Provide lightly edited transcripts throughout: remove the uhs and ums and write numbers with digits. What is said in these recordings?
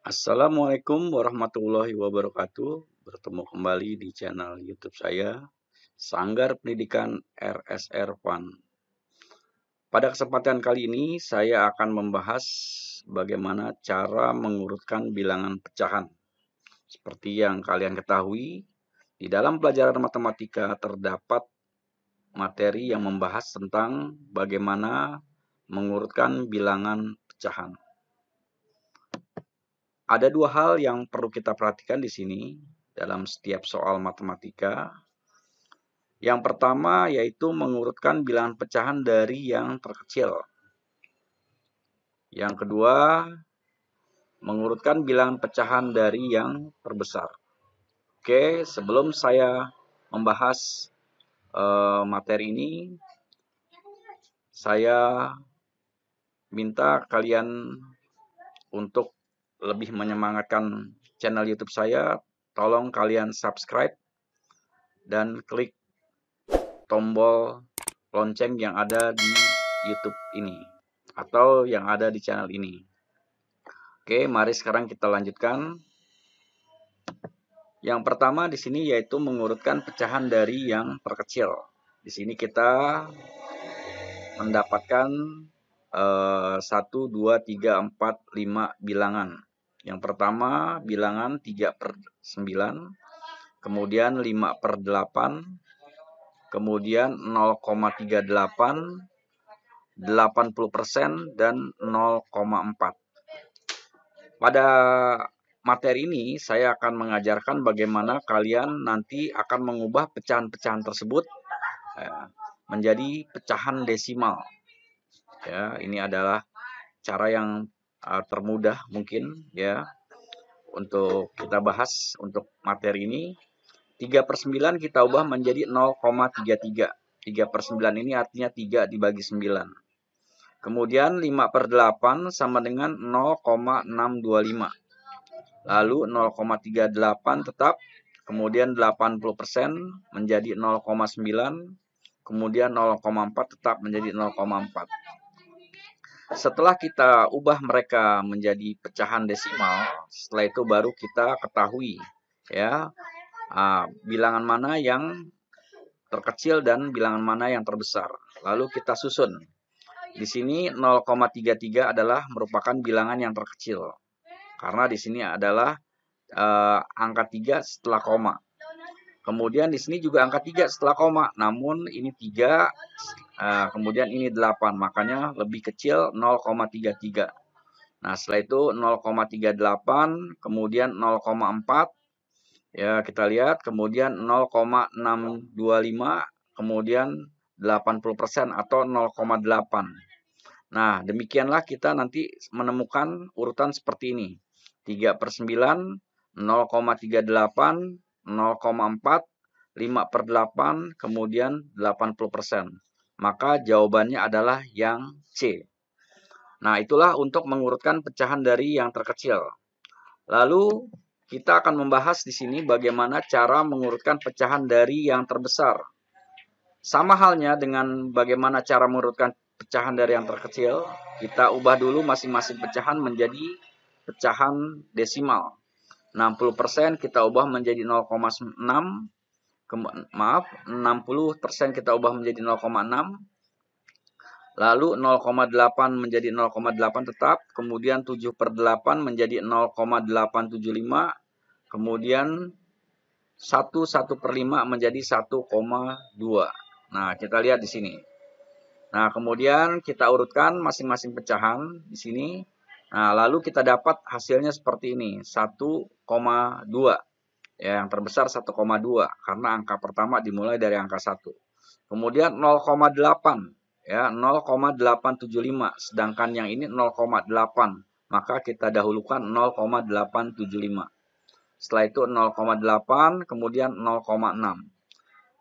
Assalamualaikum warahmatullahi wabarakatuh. Bertemu kembali di channel YouTube saya, Sanggar Pendidikan RSR Fun. Pada kesempatan kali ini, saya akan membahas bagaimana cara mengurutkan bilangan pecahan. Seperti yang kalian ketahui, di dalam pelajaran matematika terdapat materi yang membahas tentang bagaimana mengurutkan bilangan pecahan. Ada dua hal yang perlu kita perhatikan di sini dalam setiap soal matematika. Yang pertama yaitu mengurutkan bilangan pecahan dari yang terkecil. Yang kedua, mengurutkan bilangan pecahan dari yang terbesar. Oke, sebelum saya membahas materi ini, saya minta kalian untuk lebih menyemangatkan channel YouTube saya, tolong kalian subscribe dan klik tombol lonceng yang ada di YouTube ini atau yang ada di channel ini. Oke, mari sekarang kita lanjutkan. Yang pertama di sini yaitu mengurutkan pecahan dari yang terkecil. Di sini kita mendapatkan 1, 2, 3, 4, 5 bilangan. Yang pertama bilangan 3/9, kemudian 5/8, kemudian 0,38, 80%, dan 0,4. Pada materi ini saya akan mengajarkan bagaimana kalian nanti akan mengubah pecahan-pecahan tersebut menjadi pecahan desimal. Ya, ini adalah cara yang termudah mungkin ya untuk kita bahas untuk materi ini. 3/9 kita ubah menjadi 0,33. 3/9 ini artinya 3 dibagi 9. Kemudian 5/8 sama dengan 0,625. Lalu 0,38 tetap. Kemudian 80% menjadi 0,9. Kemudian 0,4 tetap menjadi 0,4. Setelah kita ubah mereka menjadi pecahan desimal, setelah itu baru kita ketahui ya bilangan mana yang terkecil dan bilangan mana yang terbesar. Lalu kita susun. Di sini 0,33 adalah merupakan bilangan yang terkecil. Karena di sini adalah angka 3 setelah koma. Kemudian di sini juga angka 3 setelah koma. Namun ini 3, kemudian ini 8. Makanya lebih kecil 0,33. Nah setelah itu 0,38, kemudian 0,4. Ya, kita lihat kemudian 0,625, kemudian 80% atau 0,8. Nah, demikianlah kita nanti menemukan urutan seperti ini. 3/9, 0,38, 0,4, 5/8, kemudian 80%. Maka jawabannya adalah yang C. Nah, itulah untuk mengurutkan pecahan dari yang terkecil. Lalu kita akan membahas di sini bagaimana cara mengurutkan pecahan dari yang terbesar. Sama halnya dengan bagaimana cara mengurutkan pecahan dari yang terkecil, kita ubah dulu masing-masing pecahan menjadi pecahan desimal. 60% kita ubah menjadi 0,6, 60% kita ubah menjadi 0,6, lalu 0,8 menjadi 0,8 tetap, kemudian 7/8 menjadi 0,875, kemudian 1/5 menjadi 1,2. Nah, kita lihat di sini. Nah, kemudian kita urutkan masing-masing pecahan di sini. Nah, lalu kita dapat hasilnya seperti ini, 1,2. Ya, yang terbesar 1,2 karena angka pertama dimulai dari angka 1. Kemudian 0,8 ya, 0,875, sedangkan yang ini 0,8. Maka kita dahulukan 0,875. Setelah itu 0,8, kemudian 0,6.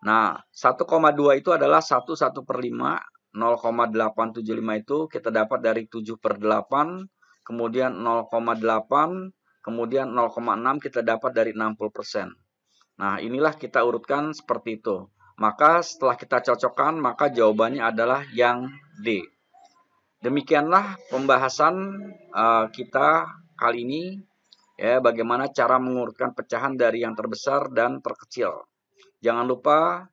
Nah, 1,2 itu adalah 1/5. 0,875 itu kita dapat dari 7/8, kemudian 0,8, kemudian 0,6 kita dapat dari 60%. Nah, inilah kita urutkan seperti itu. Maka setelah kita cocokkan, maka jawabannya adalah yang D. Demikianlah pembahasan kita kali ini. Ya, bagaimana cara mengurutkan pecahan dari yang terbesar dan terkecil. Jangan lupa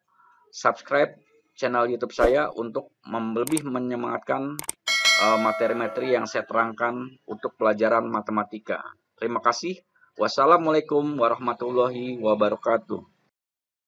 subscribe channel YouTube saya untuk lebih menyemangatkan materi-materi yang saya terangkan untuk pelajaran matematika. Terima kasih. Wassalamualaikum warahmatullahi wabarakatuh.